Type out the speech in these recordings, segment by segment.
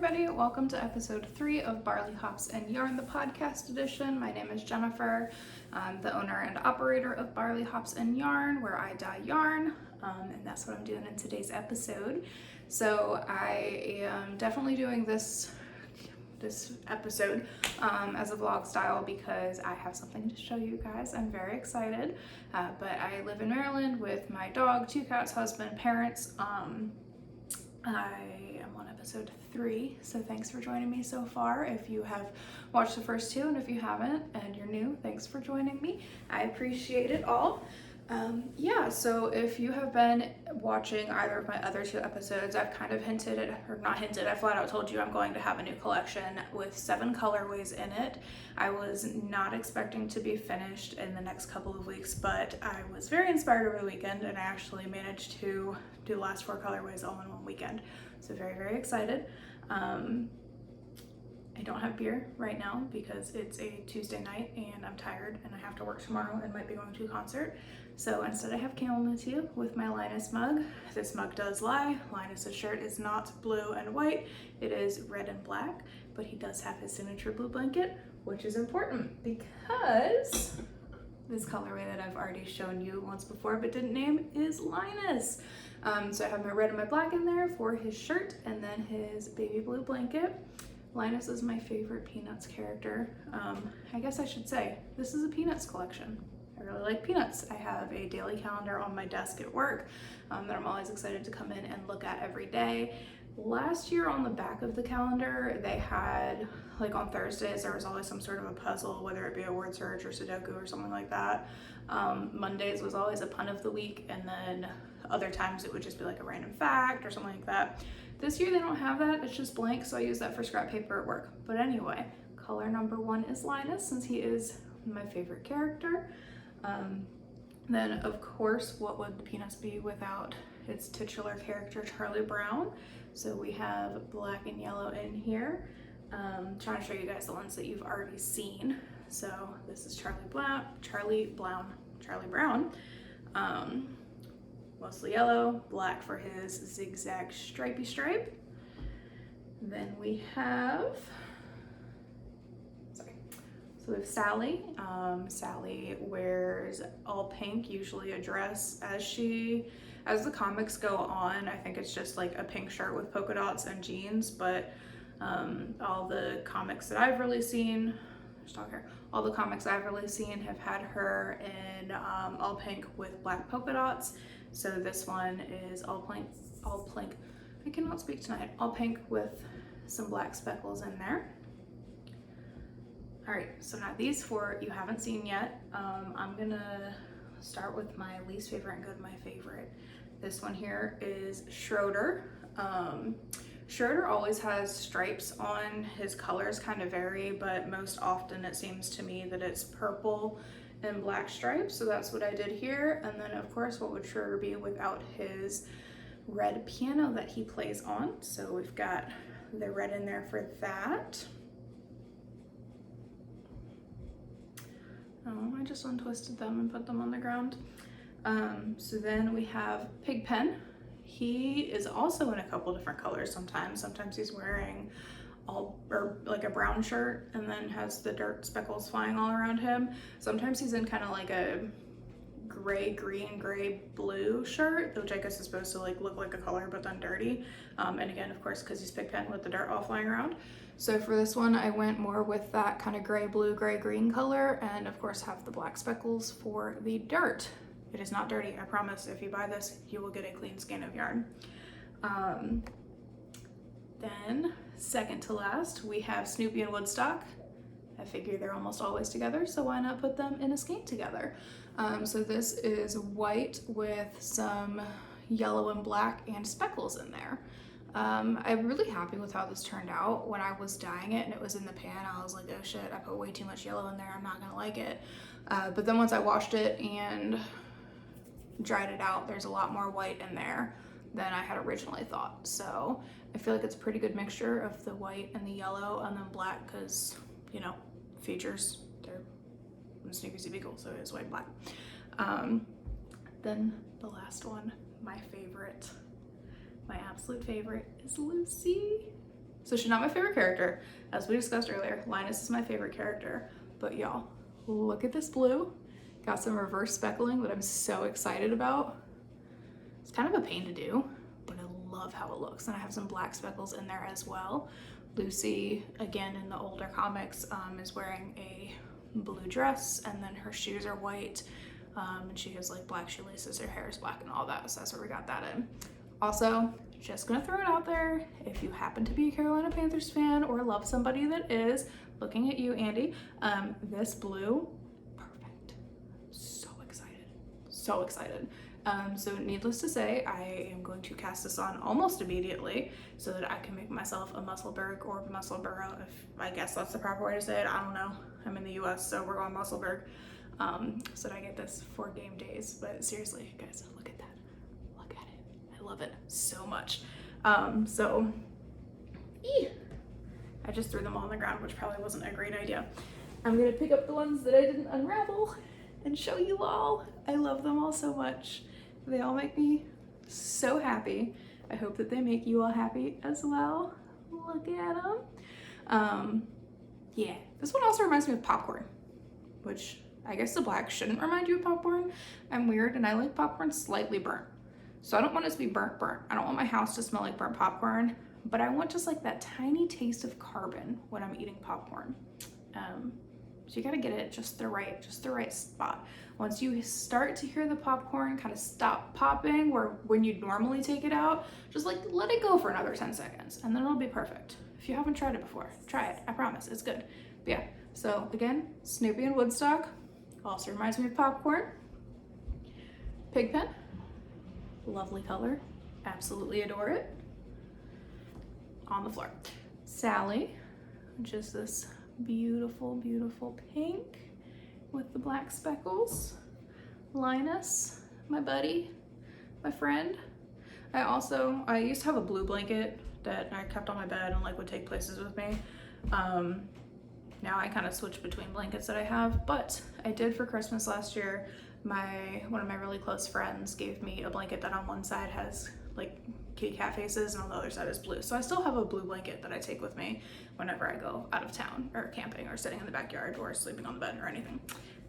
everybody, welcome to episode 3 of Barley, Hops, and Yarn, the podcast edition. My name is Jennifer. I'm the owner and operator of Barley, Hops, and Yarn, where I dye yarn, and that's what I'm doing in today's episode. So I am definitely doing this episode as a vlog style because I have something to show you guys. I'm very excited, but I live in Maryland with my dog, 2 cats, husband, parents. I am on episode 3, so thanks for joining me so far. If you have watched the first 2, and if you haven't and you're new, thanks for joining me. I appreciate it all. So if you have been watching either of my other 2 episodes, I've kind of hinted at, or not hinted, I flat out told you I'm going to have a new collection with 7 colorways in it. I was not expecting to be finished in the next couple of weeks, but I was very inspired over the weekend and I actually managed to do the last 4 colorways all in one weekend. So very, very excited. I don't have beer right now because it's a Tuesday night and I'm tired and I have to work tomorrow and might be going to a concert. So instead I have chamomile tea with my Linus mug. This mug does lie. Linus's shirt is not blue and white. It is red and black, but he does have his signature blue blanket, which is important because this colorway that I've already shown you once before but didn't name is Linus. So I have my red and my black in there for his shirt and then his baby blue blanket. Linus is my favorite Peanuts character. I guess I should say, this is a Peanuts collection. I really like Peanuts. I have a daily calendar on my desk at work that I'm always excited to come in and look at every day. Last year on the back of the calendar, they had, like on Thursdays, there was always some sort of a puzzle, whether it be a word search or Sudoku or something like that. Mondays was always a pun of the week, and then other times it would just be like a random fact or something like that. This year they don't have that, it's just blank, so I use that for scrap paper at work. But anyway, color number 1 is Linus, since he is my favorite character. Then of course, what would the Peanuts be without its titular character, Charlie Brown? So we have black and yellow in here. Trying to show you guys the ones that you've already seen. So this is Charlie Brown. Mostly yellow, black for his zigzag stripy stripe. Then we have, so we have Sally. Sally wears all pink, usually a dress. As the comics go on, I think it's just like a pink shirt with polka dots and jeans, but all the comics that I've really seen, all the comics I've really seen have had her in all pink with black polka dots. So this one is all pink, I cannot speak tonight, all pink with some black speckles in there. All right, so now these 4 you haven't seen yet. I'm gonna start with my least favorite and go to my favorite. This one here is Schroeder. Schroeder always has stripes on. His colors kind of vary, but most often it seems to me that it's purple and black stripes, so that's what I did here. And then of course, what would Schroeder be without his red piano that he plays on? So we've got the red in there for that. Oh, I just untwisted them and put them on the ground. So then we have Pigpen. He is also in a couple different colors sometimes. Sometimes he's wearing like a brown shirt and then has the dirt speckles flying all around him. Sometimes he's in kind of like a gray green, gray blue shirt, which I guess is supposed to like look like a color but then dirty. And again, of course, because he's Pigpen with the dirt all flying around. So for this one, I went more with that kind of gray blue, gray green color, and of course have the black speckles for the dirt. It is not dirty, I promise. If you buy this, you will get a clean skein of yarn. Then, second to last, we have Snoopy and Woodstock. I figure they're almost always together, so why not put them in a skein together? So this is white with some yellow and black and speckles in there. I'm really happy with how this turned out. When I was dyeing it and it was in the pan, I was like, oh shit, I put way too much yellow in there, I'm not gonna like it. But then once I washed it and dried it out, there's a lot more white in there than I had originally thought. So I feel like it's a pretty good mixture of the white and the yellow and then black because, you know, features, they're Snoopy's a beagle, so it is white and black. Then the last one, my favorite, my absolute favorite is Lucy. So she's not my favorite character. As we discussed earlier, Linus is my favorite character. But y'all, look at this blue. Got some reverse speckling that I'm so excited about. It's kind of a pain to do, but I love how it looks. And I have some black speckles in there as well. Lucy, again in the older comics, is wearing a blue dress, and then her shoes are white, and she has like black shoelaces, her hair is black and all that, so that's where we got that in. Also, just gonna throw it out there, if you happen to be a Carolina Panthers fan or love somebody that is, looking at you, Andy, this blue, perfect. So excited, so excited. So needless to say, I am going to cast this on almost immediately so that I can make myself a Musselburgh or Musselborough, if I guess that's the proper way to say it. I don't know. I'm in the US, so we're going Musselburgh. So that I get this for game days. But seriously, guys, look at that. Look at it. I love it so much. I just threw them all on the ground, which probably wasn't a great idea. I'm gonna pick up the ones that I didn't unravel and show you all. I love them all so much. They all make me so happy. I hope that they make you all happy as well. Look at them. Yeah, this one also reminds me of popcorn, which I guess the black shouldn't remind you of popcorn. I'm weird and I like popcorn slightly burnt. So I don't want it to be burnt. I don't want my house to smell like burnt popcorn, but I want just like that tiny taste of carbon when I'm eating popcorn. So you gotta get it just the right spot. Once you start to hear the popcorn kind of stop popping, where when you normally take it out, just like let it go for another 10 seconds and then it'll be perfect. If you haven't tried it before, try it, I promise, it's good. But yeah, so again, Snoopy and Woodstock, also reminds me of popcorn. Pigpen, lovely color, absolutely adore it. On the floor. Sally, which is this beautiful, beautiful pink with the black speckles. Linus, my buddy, my friend. I used to have a blue blanket that I kept on my bed and like would take places with me. Now I kind of switch between blankets that I have, but I did for Christmas last year. One of my really close friends gave me a blanket that on one side has like kitty cat faces and on the other side is blue. So I still have a blue blanket that I take with me whenever I go out of town or camping or sitting in the backyard or sleeping on the bed or anything.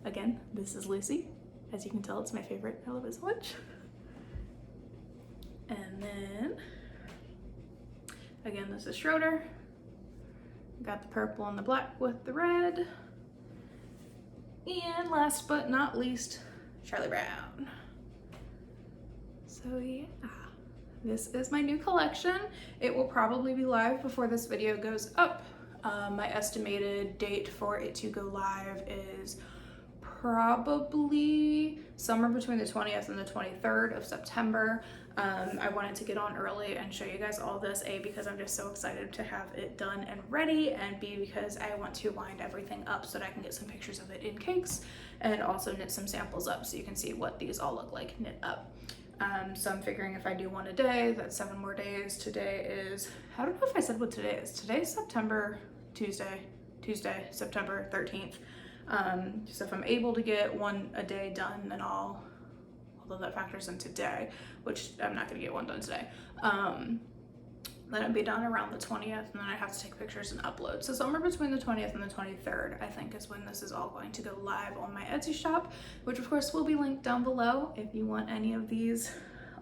Again, this is Lucy. As you can tell, it's my favorite. I love it so much. And then, again, this is Schroeder. Got the purple and the black with the red. And last but not least, Charlie Brown. So yeah, this is my new collection. It will probably be live before this video goes up. My estimated date for it to go live is probably somewhere between the 20th and the 23rd of September. I wanted to get on early and show you guys all this, A, because I'm just so excited to have it done and ready, and B, because I want to wind everything up so that I can get some pictures of it in cakes and also knit some samples up so you can see what these all look like knit up. So I'm figuring if I do one a day, that's 7 more days. Today is, I don't know if I said what today is. Today's Tuesday, September 13th. So if I'm able to get one a day done, then although that factors in today, which I'm not gonna get one done today, then it'd be done around the 20th, and then I have to take pictures and upload. So somewhere between the 20th and the 23rd, I think, is when this is all going to go live on my Etsy shop, which of course will be linked down below if you want any of these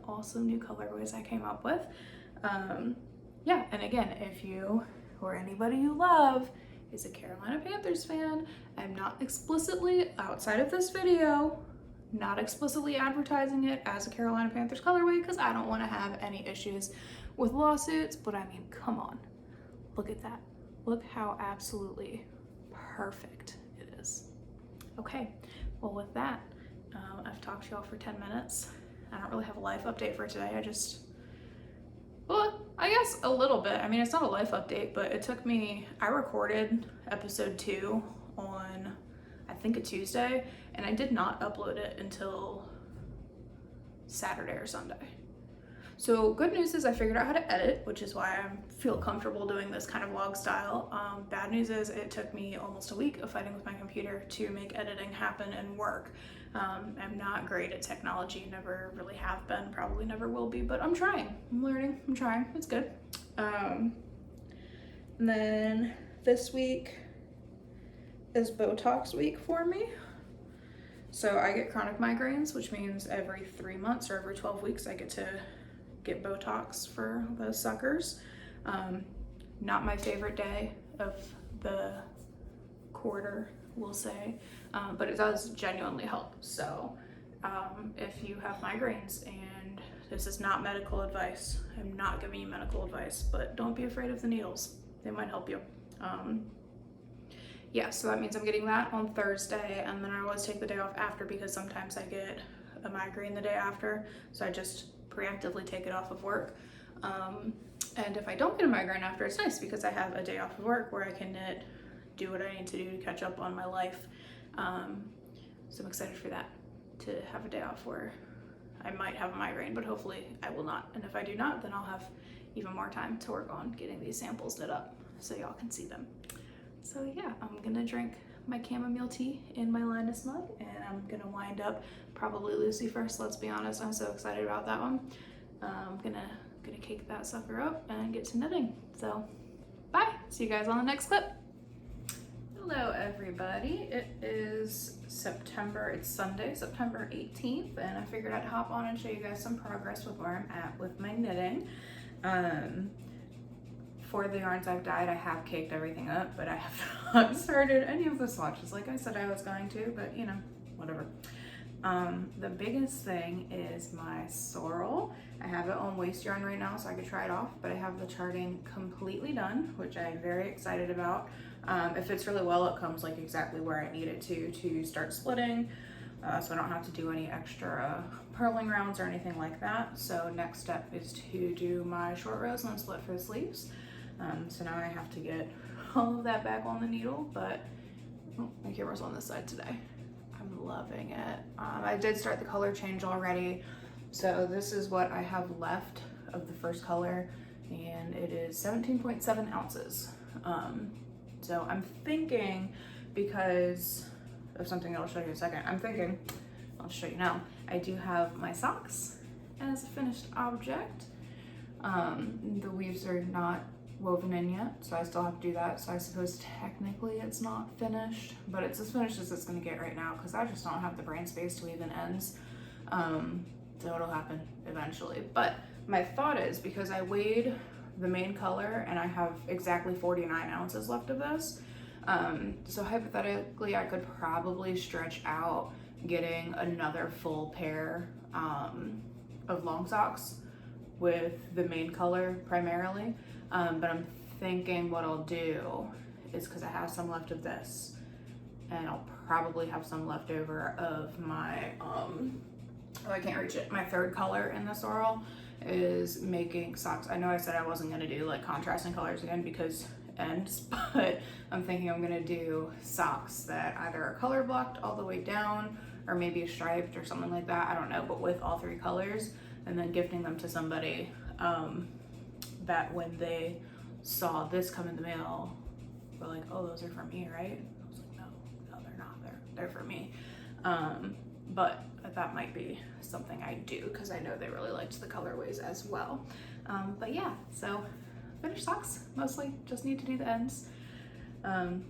awesome new colorways I came up with. Yeah, and again, if you or anybody you love is a Carolina Panthers fan, I'm not explicitly, outside of this video, not explicitly advertising it as a Carolina Panthers colorway because I don't want to have any issues with lawsuits, but I mean, come on, look at that. Look how absolutely perfect it is. Okay, well with that, I've talked to y'all for 10 minutes. I don't really have a life update for today. Well, I guess a little bit. I mean, it's not a life update, but it took me, I recorded episode 2 on, I think, a Tuesday, and I did not upload it until Saturday or Sunday. So good news is I figured out how to edit, which is why I feel comfortable doing this kind of vlog style. Bad news is it took me almost a week of fighting with my computer to make editing happen and work. I'm not great at technology, never really have been, probably never will be, but I'm trying. I'm learning, I'm trying, it's good. And then this week is Botox week for me. So I get chronic migraines, which means every 3 months or every 12 weeks I get to get Botox for those suckers. Not my favorite day of the quarter, we'll say, but it does genuinely help. So if you have migraines, and this is not medical advice, I'm not giving you medical advice, but don't be afraid of the needles. They might help you. Yeah, so that means I'm getting that on Thursday, and then I always take the day off after because sometimes I get a migraine the day after, so I just preemptively take it off of work. And if I don't get a migraine after, it's nice because I have a day off of work where I can do what I need to do to catch up on my life. So I'm excited for that, to have a day off where I might have a migraine, but hopefully I will not. And if I do not, then I'll have even more time to work on getting these samples knit up so y'all can see them. So yeah, I'm gonna drink my chamomile tea in my Linus mug, and I'm gonna wind up probably Lucy first, let's be honest. I'm so excited about that one. I'm gonna cake that sucker up and get to knitting. So bye, see you guys on the next clip. Hello everybody, it is September, it's Sunday, September 18th, and I figured I'd hop on and show you guys some progress with where I'm at with my knitting. For the yarns I've dyed, I have caked everything up, but I have not started any of the swatches like I said I was going to, but you know, whatever. The biggest thing is my sorrel. I have it on waste yarn right now so I could try it off, but I have the charting completely done, which I'm very excited about. It fits really well. It comes like exactly where I need it to start splitting, so I don't have to do any extra purling rounds or anything like that. So next step is to do my short rows and then split for the sleeves. So now I have to get all of that back on the needle, but my camera's on this side today. I'm loving it. I did start the color change already. So this is what I have left of the first color, and it is 17.7 ounces. So I'm thinking, because of something I'll show you in a second, I'll show you now, I do have my socks as a finished object. The weaves are not woven in yet, so I still have to do that. So I suppose technically it's not finished, but it's as finished as it's gonna get right now because I just don't have the brain space to weave in ends. So it'll happen eventually. But my thought is, because I weighed the main color and I have exactly 49 ounces left of this, so hypothetically I could probably stretch out getting another full pair of long socks with the main color primarily. But I'm thinking what I'll do is, because I have some left of this, and I'll probably have some left over of my, oh, I can't reach it, my third color in the sorrel, is making socks. I know I said I wasn't gonna do like contrasting colors again because ends, but I'm thinking I'm gonna do socks that either are color blocked all the way down or maybe striped or something like that, I don't know, but with all three colors, and then gifting them to somebody that when they saw this come in the mail, were like, oh, those are for me, right? I was like, no, they're not, they're for me. But that might be something I do because I know they really liked the colorways as well. But yeah, so finished socks, mostly, just need to do the ends. And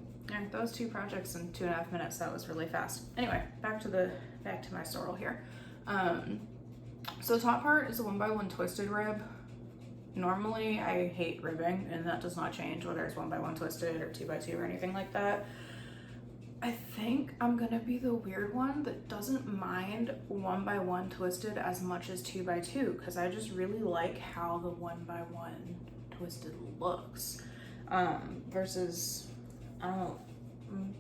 those two projects in 2.5 minutes, that was really fast. Anyway, back to my sorrel here. So the top part is a 1x1 twisted rib. Normally I hate ribbing, and that does not change whether it's 1x1 twisted or 2x2 or anything like that. I think I'm gonna be the weird one that doesn't mind 1x1 twisted as much as 2x2, because I just really like how the 1x1 twisted looks. Versus, I don't know,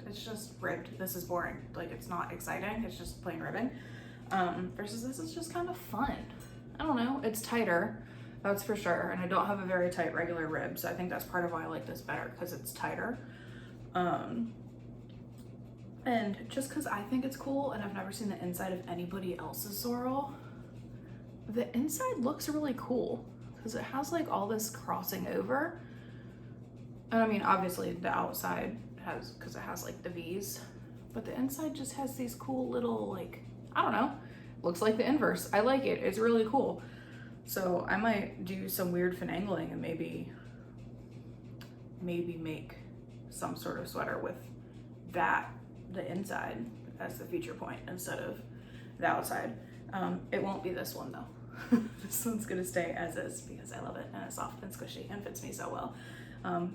it's just ribbed. This is boring. Like, it's not exciting, it's just plain ribbing. Versus this is just kind of fun. I don't know, it's tighter, that's for sure, and I don't have a very tight regular rib, so I think that's part of why I like this better, because it's tighter. And just because I think it's cool, and I've never seen the inside of anybody else's sorrel, the inside looks really cool, because it has like all this crossing over. And I mean, obviously the outside has, because it has like the V's, but the inside just has these cool little, like, I don't know, looks like the inverse. I like it, it's really cool. So I might do some weird finagling and maybe maybe make some sort of sweater with that, the inside as the feature point instead of the outside. It won't be this one though. This one's gonna stay as is because I love it and it's soft and squishy and fits me so well.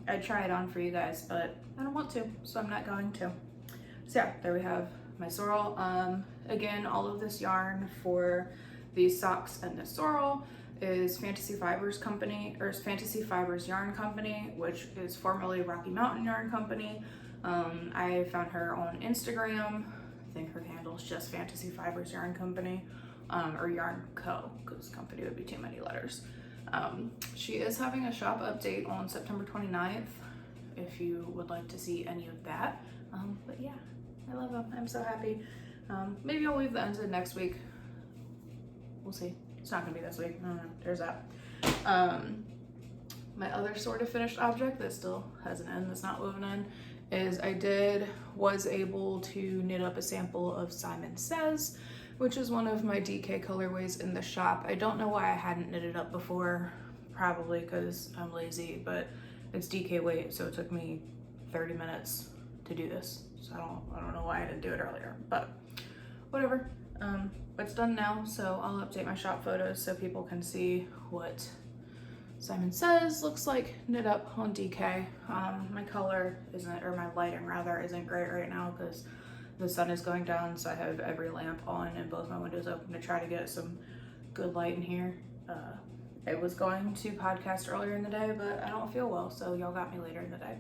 I'd try it on for you guys, but I don't want to, so I'm not going to. So yeah, there we have my sorrel. Again, all of this yarn for these socks and the sorrel is Fantasy Fibers Company, or Fantasy Fibers Yarn Company, which is formerly Rocky Mountain Yarn Company. I found her on Instagram. I think her handle is just Fantasy Fibers Yarn Company, or Yarn Co, because company would be too many letters. She is having a shop update on September 29th, if you would like to see any of that. But yeah, I love them. I'm so happy. Maybe I'll leave the ends in next week. We'll see. It's not gonna be this week. I don't know. There's that. My other sort of finished object that still has an end that's not woven in is was able to knit up a sample of Simon Says, which is one of my DK colorways in the shop. I don't know why I hadn't knitted up before, probably because I'm lazy, but it's DK weight, so it took me 30 minutes to do this. So I don't know why I didn't do it earlier, but whatever. It's done now, so I'll update my shop photos so people can see what Simon Says looks like knit up on DK. My color isn't, or my lighting rather, isn't great right now because the sun is going down, so I have every lamp on and both my windows open to try to get some good light in here. I was going to podcast earlier in the day, but I don't feel well, so y'all got me later in the day.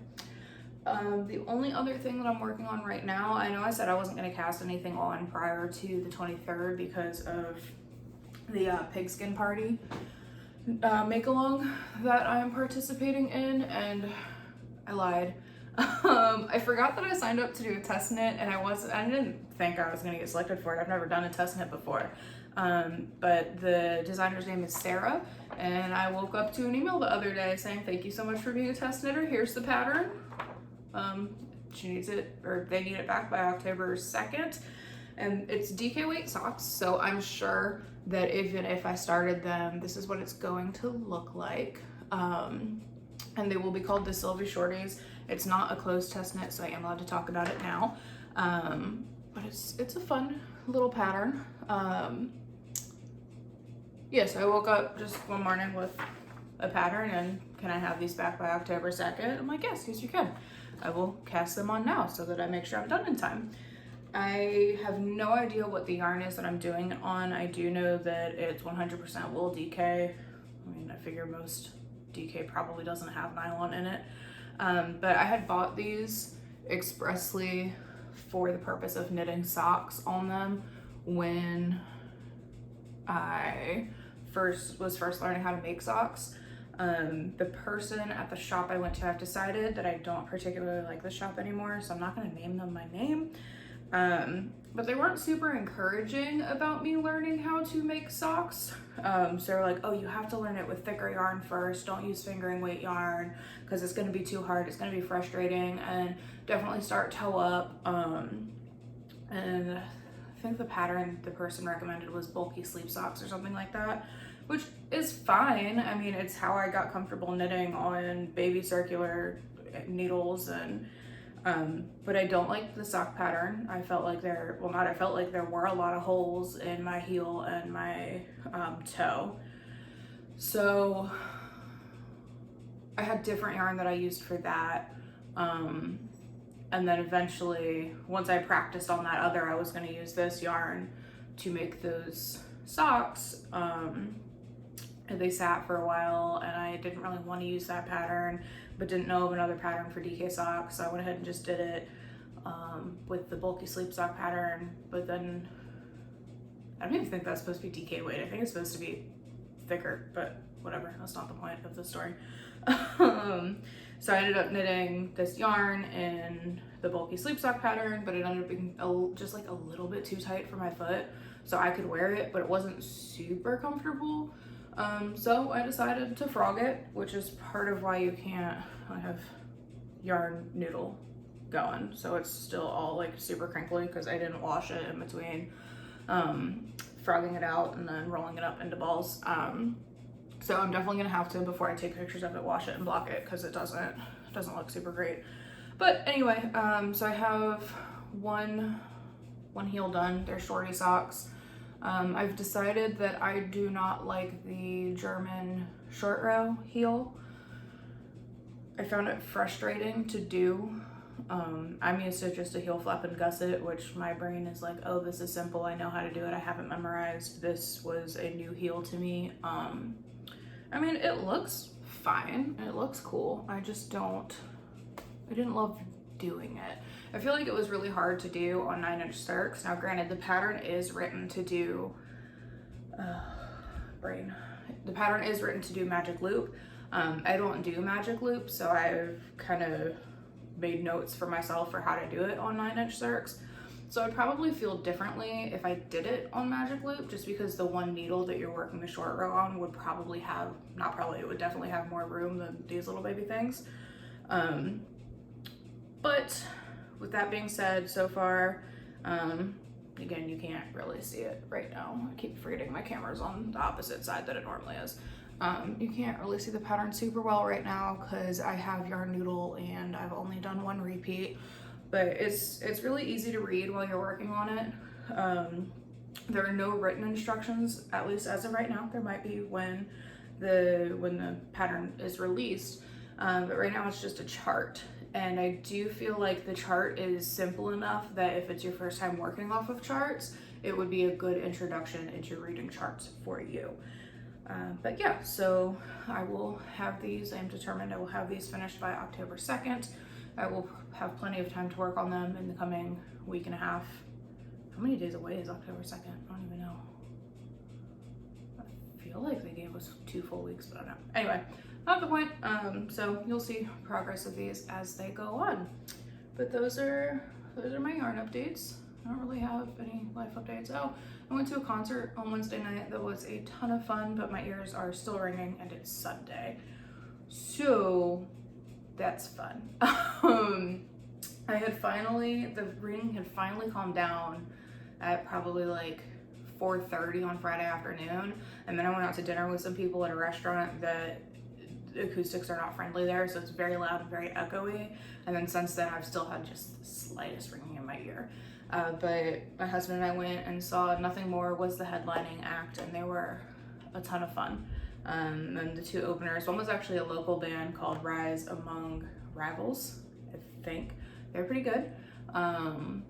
The only other thing that I'm working on right now, I know I said I wasn't going to cast anything on prior to the 23rd because of the pigskin party make-along that I am participating in, and I lied. I forgot that I signed up to do a test knit, and I didn't think I was going to get selected for it. I've never done a test knit before. But the designer's name is Sarah, and I woke up to an email the other day saying, thank you so much for being a test knitter. Here's the pattern. She needs it, or they need it back by October 2nd, and it's DK weight socks, so I'm sure that even if I started them, this is what it's going to look like. And they will be called the Sylvie Shorties. It's not a closed test knit, so I am allowed to talk about it now. But it's a fun little pattern. Yes, I woke up just one morning with a pattern and can I have these back by October 2nd? I'm like, yes, you can. I will cast them on now so that I make sure I'm done in time. I have no idea what the yarn is that I'm doing it on. I do know that it's 100% wool DK. I mean, I figure most DK probably doesn't have nylon in it. But I had bought these expressly for the purpose of knitting socks on them when I was first learning how to make socks. The person at the shop I went to, I've decided that I don't particularly like the shop anymore, so I'm not going to name them my name. But they weren't super encouraging about me learning how to make socks. So they're like, oh, you have to learn it with thicker yarn first. Don't use fingering weight yarn because it's going to be too hard. It's going to be frustrating, and definitely start toe up. And I think the pattern the person recommended was bulky sleep socks or something like that, which is fine. I mean, it's how I got comfortable knitting on baby circular needles, and but I don't like the sock pattern. I felt like there were a lot of holes in my heel and my toe. So I had different yarn that I used for that. And then eventually, once I practiced on that other, I was going to use this yarn to make those socks. And they sat for a while, and I didn't really want to use that pattern, but didn't know of another pattern for DK socks, so I went ahead and just did it with the bulky sleep sock pattern. But then I don't even think that's supposed to be DK weight. I think it's supposed to be thicker, but whatever, that's not the point of the story. So I ended up knitting this yarn in the bulky sleep sock pattern, but it ended up being just like a little bit too tight for my foot, so I could wear it, but it wasn't super comfortable. So I decided to frog it, which is part of why you can't. I have yarn noodle going, so it's still all like super crinkly because I didn't wash it in between frogging it out and then rolling it up into balls. So I'm definitely gonna have to, before I take pictures of it, wash it and block it because it doesn't doesn't look super great. But anyway, so I have one heel done. They're shorty socks. I've decided that I do not like the German short row heel. I found it frustrating to do. I'm used to just a heel flap and gusset, which my brain is like, oh, this is simple. I know how to do it. I haven't memorized. This was a new heel to me. I mean, it looks fine. It looks cool. I didn't love doing it. I feel like it was really hard to do on 9-inch Circs. Now, granted, the pattern is written to do, the pattern is written to do magic loop. I don't do magic loop, so I've kind of made notes for myself for how to do it on 9-inch Circs. So I'd probably feel differently if I did it on magic loop, just because the one needle that you're working the short row on would probably have, not probably, it would definitely have more room than these little baby things. But with that being said, so far, again, you can't really see it right now. I keep forgetting my camera's on the opposite side that it normally is. You can't really see the pattern super well right now because I have yarn noodle and I've only done one repeat, but it's really easy to read while you're working on it. There are no written instructions, at least as of right now. There might be when the pattern is released, but right now it's just a chart. And I do feel like the chart is simple enough that if it's your first time working off of charts, it would be a good introduction into reading charts for you. But yeah, so I will have these, I'm determined I will have these finished by October 2nd. I will have plenty of time to work on them in the coming week and a half. How many days away is October 2nd? I don't even know. I feel like they gave us 2 full weeks, but I don't know. Anyway, not the point. So you'll see progress of these as they go on. But those are my yarn updates. I don't really have any life updates. Oh, I went to a concert on Wednesday night that was a ton of fun, but my ears are still ringing and it's Sunday. So that's fun. The ringing had finally calmed down at probably like 4:30 on Friday afternoon. And then I went out to dinner with some people at a restaurant that acoustics are not friendly there, so it's very loud and very echoey. And then since then I've still had just the slightest ringing in my ear. But my husband and I went and saw Nothing More Was the headlining act, and they were a ton of fun. And the 2 openers, one was actually a local band called Rise Among Rivals, I think. They're pretty good. I'll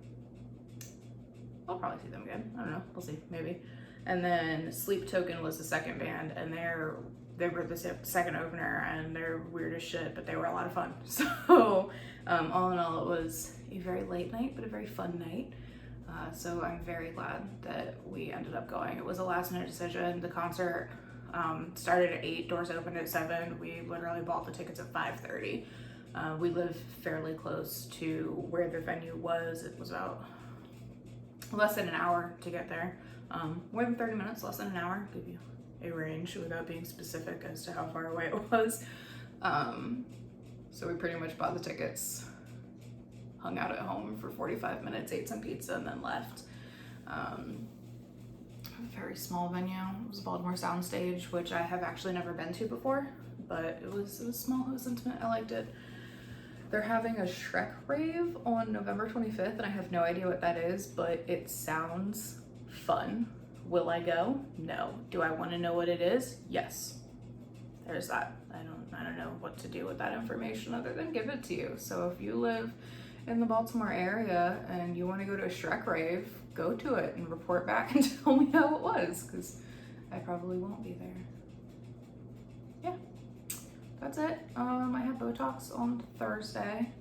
probably see them again. I don't know, we'll see, maybe. And then Sleep Token was the second band, and they were the second opener, and they're weird as shit, but they were a lot of fun. So all in all, it was a very late night, but a very fun night. So I'm very glad that we ended up going. It was a last minute decision. The concert started at 8, doors opened at 7. We literally bought the tickets at 5:30. We live fairly close to where the venue was. It was about less than an hour to get there. More than 30 minutes, less than an hour. Give you a range without being specific as to how far away it was. So we pretty much bought the tickets, hung out at home for 45 minutes, ate some pizza, and then left. Very small venue. It was Baltimore Soundstage, which I have actually never been to before, but it was small, it was intimate, I liked it. They're having a Shrek rave on November 25th, and I have no idea what that is, but it sounds fun. Will I go? No. Do I want to know what it is? Yes. There's that. I don't know what to do with that information other than give it to you. So if you live in the Baltimore area and you want to go to a Shrek rave, go to it and report back and tell me how it was, because I probably won't be there. Yeah, that's it. I had Botox on Thursday,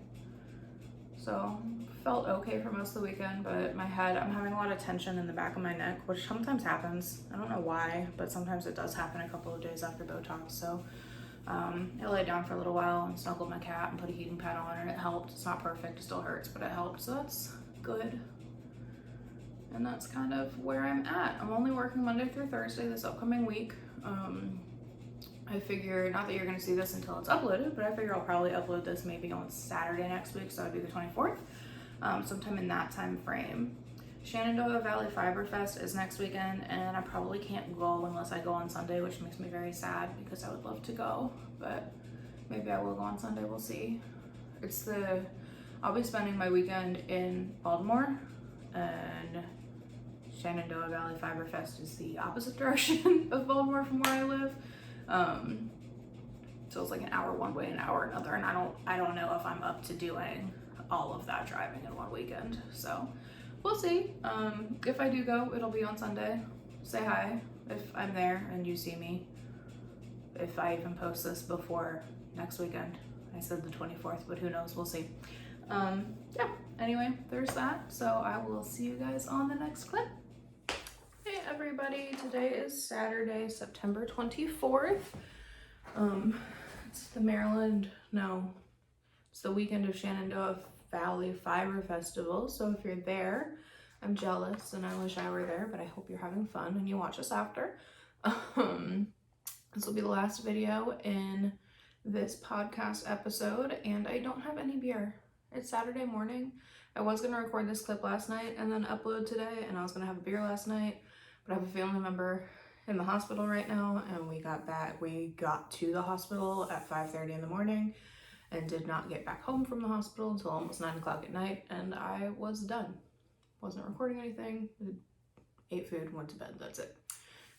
so felt okay for most of the weekend, but my head, I'm having a lot of tension in the back of my neck, which sometimes happens. I don't know why, but sometimes it does happen a couple of days after Botox. So I laid down for a little while and snuggled my cat and put a heating pad on, and it helped. It's not perfect, it still hurts, but it helped, so that's good. And that's kind of where I'm at. I'm only working Monday through Thursday this upcoming week. I figure, not that you're gonna see this until it's uploaded, but I figure I'll probably upload this maybe on Saturday next week, so that'd be the 24th, sometime in that time frame. Shenandoah Valley Fiber Fest is next weekend, and I probably can't go unless I go on Sunday, which makes me very sad because I would love to go, but maybe I will go on Sunday, we'll see. I'll be spending my weekend in Baltimore, and Shenandoah Valley Fiber Fest is the opposite direction of Baltimore from where I live. So it's like an hour one way, an hour another, and I don't know if I'm up to doing all of that driving in one weekend. So we'll see. If I do go, it'll be on Sunday. Say hi if I'm there and you see me. If I even post this before next weekend. I said the 24th, but who knows, we'll see. Yeah, anyway, there's that. So I will see you guys on the next clip. Hey everybody, today is Saturday, September 24th. It's the it's the weekend of Shenandoah Valley Fiber Festival. So if you're there, I'm jealous and I wish I were there, but I hope you're having fun and you watch us after. This will be the last video in this podcast episode, and I don't have any beer. It's Saturday morning. I was gonna record this clip last night and then upload today, and I was gonna have a beer last night, but I have a family member in the hospital right now, and we got to the hospital at 5:30 in the morning and did not get back home from the hospital until almost 9 o'clock at night, and I was done. Wasn't recording anything, ate food, went to bed, that's it.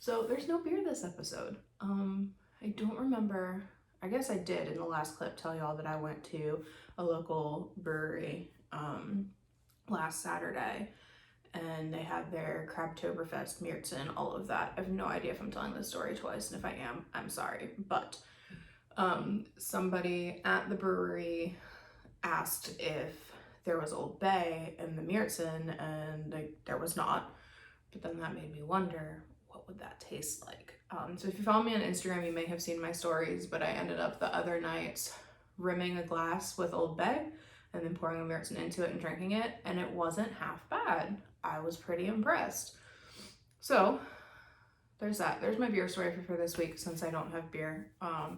So there's no beer this episode. I don't remember, I guess I did in the last clip tell y'all that I went to a local brewery last Saturday, and they had their Crabtoberfest, Märzen, all of that. I have no idea if I'm telling this story twice, and if I am, I'm sorry. But somebody at the brewery asked if there was Old Bay in the Märzen, and there was not. But then that made me wonder, what would that taste like? So if you follow me on Instagram, you may have seen my stories, but I ended up the other night rimming a glass with Old Bay and then pouring a Märzen into it and drinking it, and it wasn't half bad. I was pretty impressed. So there's that. There's my beer story for this week, since I don't have beer.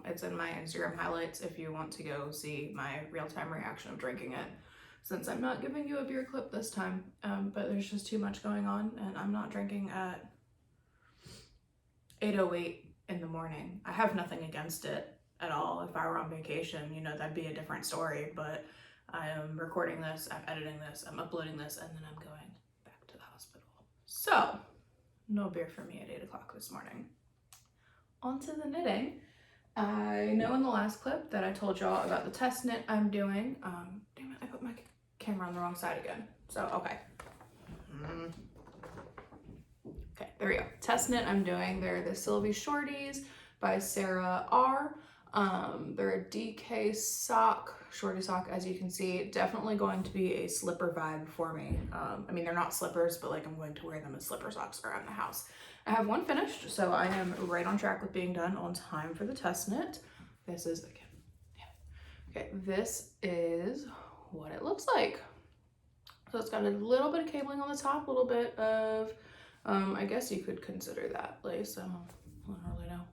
It's in my Instagram highlights if you want to go see my real-time reaction of drinking it, since I'm not giving you a beer clip this time. But there's just too much going on, and I'm not drinking at 8:08 in the morning. I have nothing against it at all. If I were on vacation, you know, that'd be a different story, but I am recording this, I'm editing this, I'm uploading this, and then I'm going back to the hospital. So no beer for me at 8 o'clock this morning. On to the knitting. I know in the last clip that I told y'all about the test knit I'm doing. Damn it, I put my camera on the wrong side again. So, okay. Okay, there we go. Test knit I'm doing. They're the Sylvie Shorties by Sarah R. They're a DK sock, shorty sock, as you can see. Definitely going to be a slipper vibe for me. I mean, they're not slippers, but like I'm going to wear them as slipper socks around the house. I have one finished, so I am right on track with being done on time for the test knit. This is, okay, this is what it looks like. So it's got a little bit of cabling on the top, a little bit of, I guess you could consider that lace. I don't really know.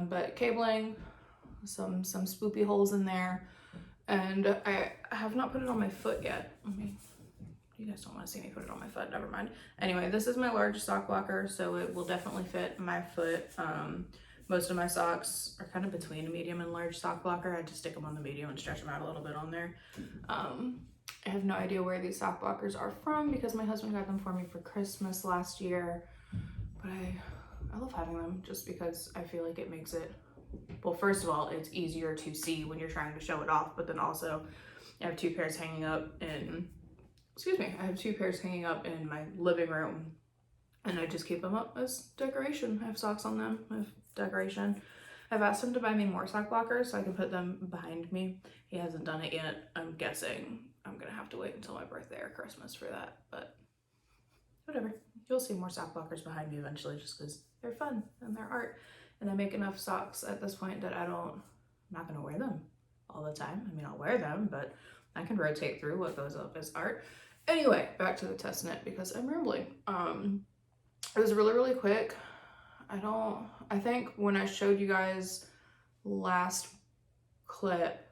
But cabling, some spoopy holes in there, and I have not put it on my foot yet. You guys don't want to see me put it on my foot, never mind. Anyway, this is my large sock blocker, so it will definitely fit my foot. Most of my socks are kind of between a medium and large sock blocker. I just stick them on the medium and stretch them out a little bit on there. I have no idea where these sock blockers are from, because my husband got them for me for Christmas last year, but I love having them just because I feel like it makes it, well, first of all, it's easier to see when you're trying to show it off, but then also I have two pairs hanging up in, I have two pairs hanging up in my living room, and I just keep them up as decoration. I have socks on them, I have decoration. I've asked him to buy me more sock blockers so I can put them behind me. He hasn't done it yet. I'm guessing I'm gonna have to wait until my birthday or Christmas for that, but whatever. You'll see more sock blockers behind me eventually, just because they're fun and they're art. And I make enough socks at this point that I'm not gonna wear them all the time. I mean, I'll wear them, but I can rotate through what goes up as art. Anyway, back to the test knit, because I'm rambling. It was really, really quick. I think when I showed you guys last clip,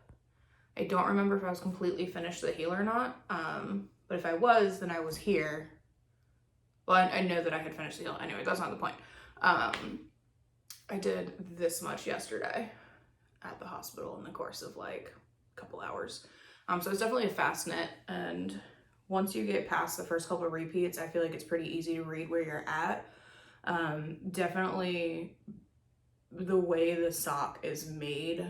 I don't remember if I was completely finished the heel or not. But if I was, then I was here. Well, I know that I had finished the heel. Anyway, that's not the point. I did this much yesterday at the hospital in the course of like couple hours. So it's definitely a fast knit, and once you get past the first couple of repeats, I feel like it's pretty easy to read where you're at. Definitely the way the sock is made,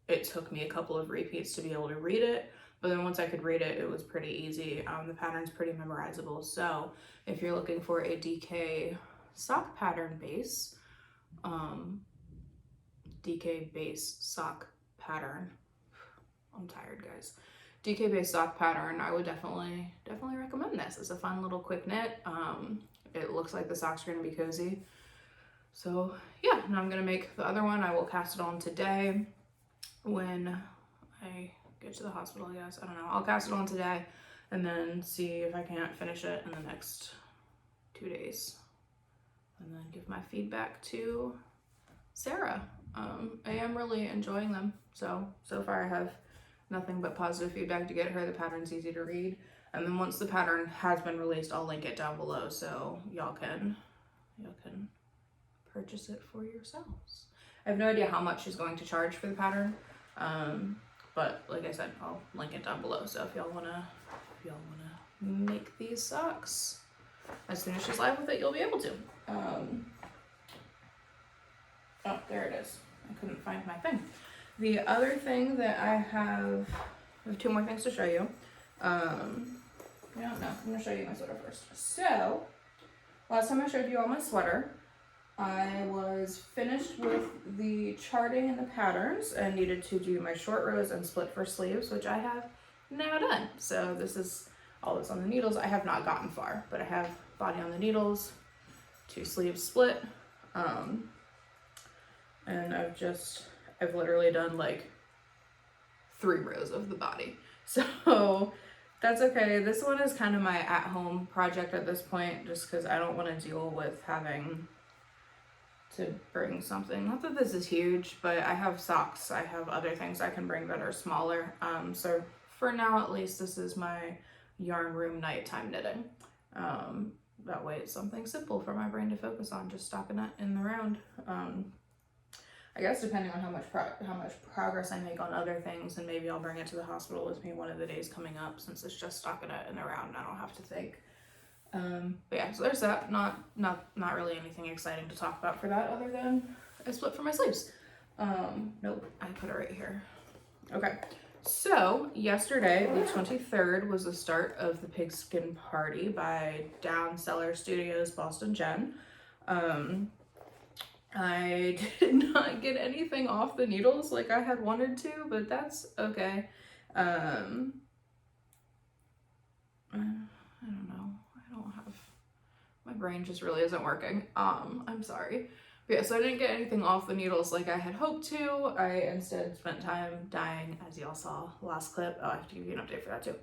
it took me a couple of repeats to be able to read it, but then once I could read it, it was pretty easy. The pattern's pretty memorizable, so if you're looking for a DK sock pattern base, DK base sock pattern, I'm tired, guys. DK base sock pattern, I would definitely recommend this. It's a fun little quick knit. It looks like the socks are gonna be cozy. So yeah, now I'm gonna make the other one. I will cast it on today when I get to the hospital, I guess. I don't know. I'll cast it on today and then see if I can't finish it in the next 2 days. And then give my feedback to Sarah. I am really enjoying them. So far I have nothing but positive feedback to get her. The pattern's easy to read. And then once the pattern has been released, I'll link it down below so y'all can purchase it for yourselves. I have no idea how much she's going to charge for the pattern. But like I said, I'll link it down below. So if y'all wanna make these socks, as soon as she's live with it, you'll be able to. Oh, there it is. I couldn't find my thing. The other thing that I have 2 more things to show you. I'm gonna show you my sweater first. So, last time I showed you all my sweater, I was finished with the charting and the patterns and needed to do my short rows and split for sleeves, which I have now done. So this is all that's on the needles. I have not gotten far, but I have body on the needles, 2 sleeves split, and I've literally done like 3 rows of the body. So that's okay. This one is kind of my at-home project at this point, just because I don't want to deal with having to bring something. Not that this is huge, but I have socks. I have other things I can bring that are smaller. So for now, at least, this is my yarn room nighttime knitting. That way it's something simple for my brain to focus on, just stocking it in the round. I guess depending on how much progress I make on other things, and maybe I'll bring it to the hospital with me one of the days coming up, since it's just stocking it in the round. I don't have to think. But yeah, so there's that. Not really anything exciting to talk about for that, other than I split for my sleeves. Nope, I put it right here. Okay, so yesterday, the 23rd, was the start of the Pigskin Party by Down Cellar Studios Boston Jen. I did not get anything off the needles like I had wanted to, but that's okay. I don't know. My brain just really isn't working. I'm sorry. But yeah, so I didn't get anything off the needles like I had hoped to. I instead spent time dyeing, as y'all saw last clip. Oh, I have to give you an update for that too.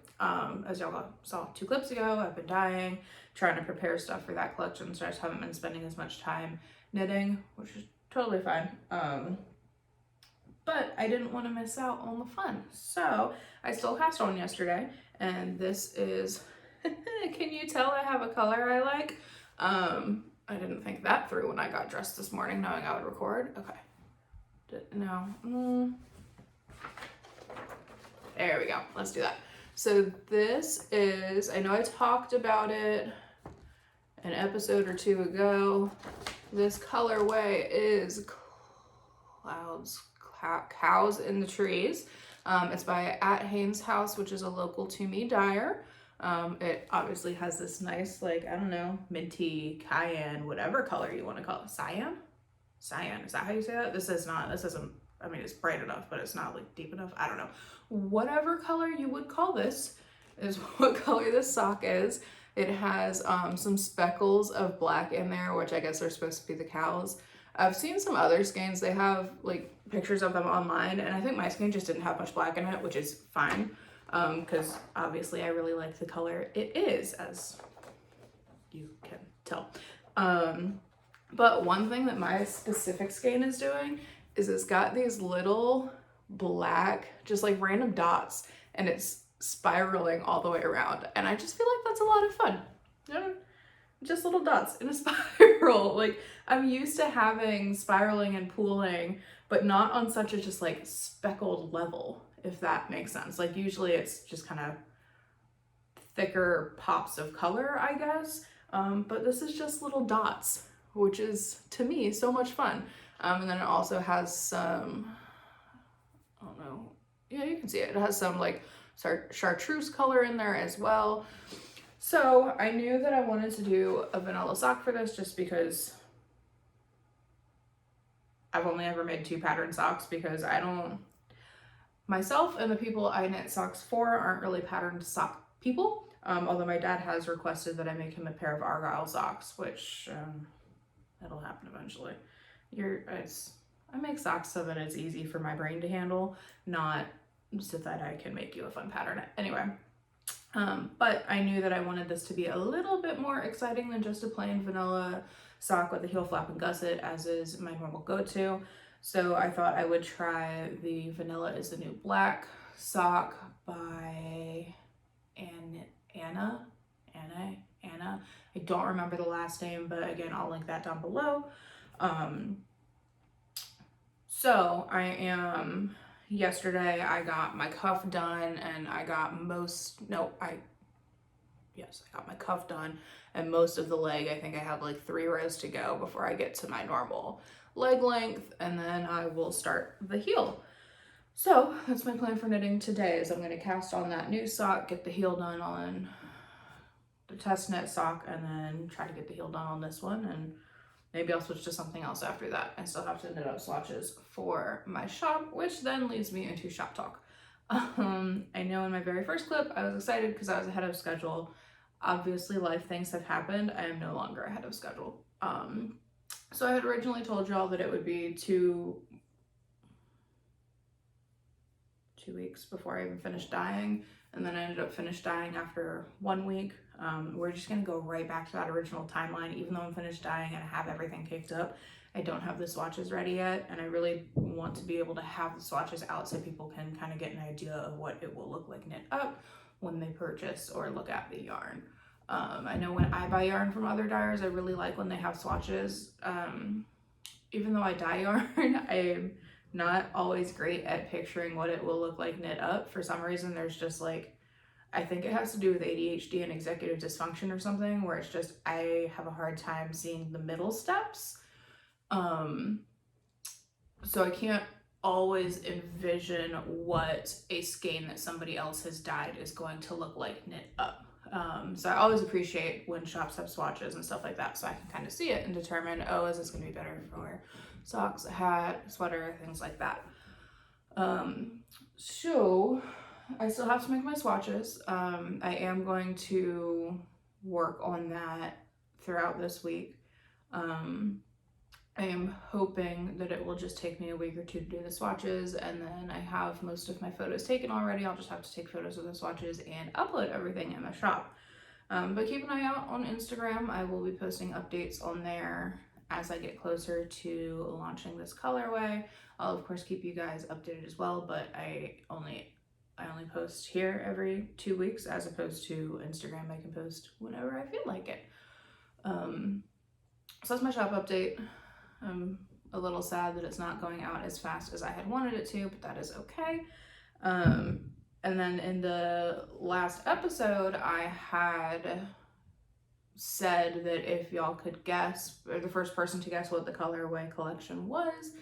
As y'all saw 2 clips ago, I've been dyeing, trying to prepare stuff for that collection, so I just haven't been spending as much time knitting, which is totally fine. But I didn't want to miss out on the fun. So I still cast on yesterday, and this is, can you tell I have a color I like? I didn't think that through when I got dressed this morning, knowing I would record. Okay. No. There we go. Let's do that. So this is, I know I talked about it an episode or 2 ago. This colorway is Cows in the Trees. It's by At Haynes House, which is a local to me dyer. It obviously has this nice, like, I don't know, minty, cayenne, whatever color you want to call it. Cyan, is that how you say that? This isn't, I mean, it's bright enough, but it's not like deep enough. I don't know. Whatever color you would call this is what color this sock is. It has some speckles of black in there, which I guess are supposed to be the cows. I've seen some other skeins. They have like pictures of them online, and I think my skein just didn't have much black in it, which is fine. Because obviously I really like the color it is, as you can tell. But one thing that my specific skein is doing is it's got these little black, just like random dots, and it's spiraling all the way around. And I just feel like that's a lot of fun. You know? Just little dots in a spiral. Like, I'm used to having spiraling and pooling, but not on such a just like speckled level, if that makes sense. Like usually it's just kind of thicker pops of color, I guess. But this is just little dots, which is, to me, so much fun. And then it also has some, I don't know, yeah, you can see it. It has some like chartreuse color in there as well. So I knew that I wanted to do a vanilla sock for this just because I've only ever made 2 pattern socks, because I don't, myself and the people I knit socks for aren't really patterned sock people. Although my dad has requested that I make him a pair of Argyle socks, which that'll happen eventually. I make socks so that it's easy for my brain to handle, not so that I can make you a fun pattern. Anyway, but I knew that I wanted this to be a little bit more exciting than just a plain vanilla sock with a heel flap and gusset, as is my normal go-to. So I thought I would try the Vanilla is the New Black sock by Anna. I don't remember the last name, but again, I'll link that down below. So yesterday I got my cuff done, and I got I got my cuff done and most of the leg. I think I have like 3 rows to go before I get to my normal leg length, and then I will start the heel. So that's my plan for knitting today, is I'm going to cast on that new sock, get the heel done on the test knit sock, and then try to get the heel done on this one, and maybe I'll switch to something else after that. I still have to knit up swatches for my shop, which then leads me into shop talk. I know in my very first clip I was excited because I was ahead of schedule. Obviously life things have happened. I am no longer ahead of schedule. So I had originally told y'all that it would be 2 weeks before I even finished dyeing, and then I ended up finished dyeing after 1 week. We're just gonna go right back to that original timeline. Even though I'm finished dyeing and I have everything caked up, I don't have the swatches ready yet, and I really want to be able to have the swatches out so people can kind of get an idea of what it will look like knit up when they purchase or look at the yarn. I know when I buy yarn from other dyers, I really like when they have swatches. Even though I dye yarn, I'm not always great at picturing what it will look like knit up. For some reason, there's just like, I think it has to do with ADHD and executive dysfunction or something, where it's just, I have a hard time seeing the middle steps. So I can't always envision what a skein that somebody else has dyed is going to look like knit up. So I always appreciate when shops have swatches and stuff like that, so I can kind of see it and determine, oh, is this going to be better for socks, a hat, sweater, things like that. So I still have to make my swatches. I am going to work on that throughout this week. I am hoping that it will just take me a week or 2 to do the swatches, and then I have most of my photos taken already. I'll just have to take photos of the swatches and upload everything in the shop. But keep an eye out on Instagram. I will be posting updates on there as I get closer to launching this colorway. I'll of course keep you guys updated as well, but I only post here every 2 weeks, as opposed to Instagram. I can post whenever I feel like it. So that's my shop update. I'm a little sad that it's not going out as fast as I had wanted it to, but that is okay. And then in the last episode, I had said that if y'all could guess, or the first person to guess what the colorway collection was,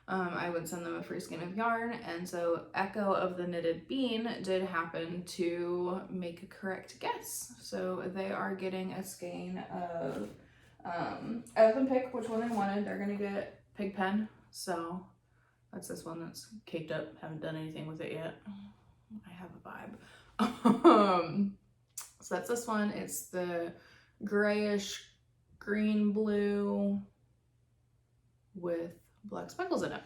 I would send them a free skein of yarn. And so Echo of the Knitted Bean did happen to make a correct guess. So they are getting a skein of, I let them pick which one they wanted. They're gonna get Pigpen. So that's this one that's caked up. Haven't done anything with it yet. I have a vibe. So that's this one. It's the grayish green blue with black speckles in it.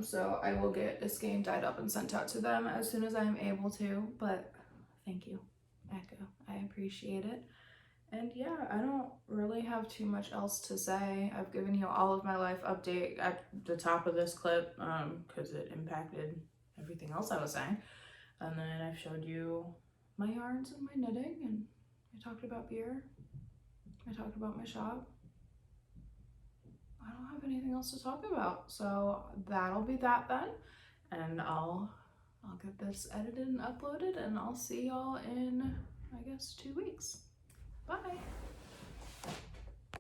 So I will get a skein dyed up and sent out to them as soon as I'm able to, but thank you, Echo. I appreciate it. And yeah, I don't really have too much else to say. I've given you all of my life update at the top of this clip because it impacted everything else I was saying. And then I've showed you my yarns and my knitting, and I talked about beer. I talked about my shop. I don't have anything else to talk about, so that'll be that then. And I'll I'll get this edited and uploaded, and I'll see y'all in, I guess, 2 weeks. Bye.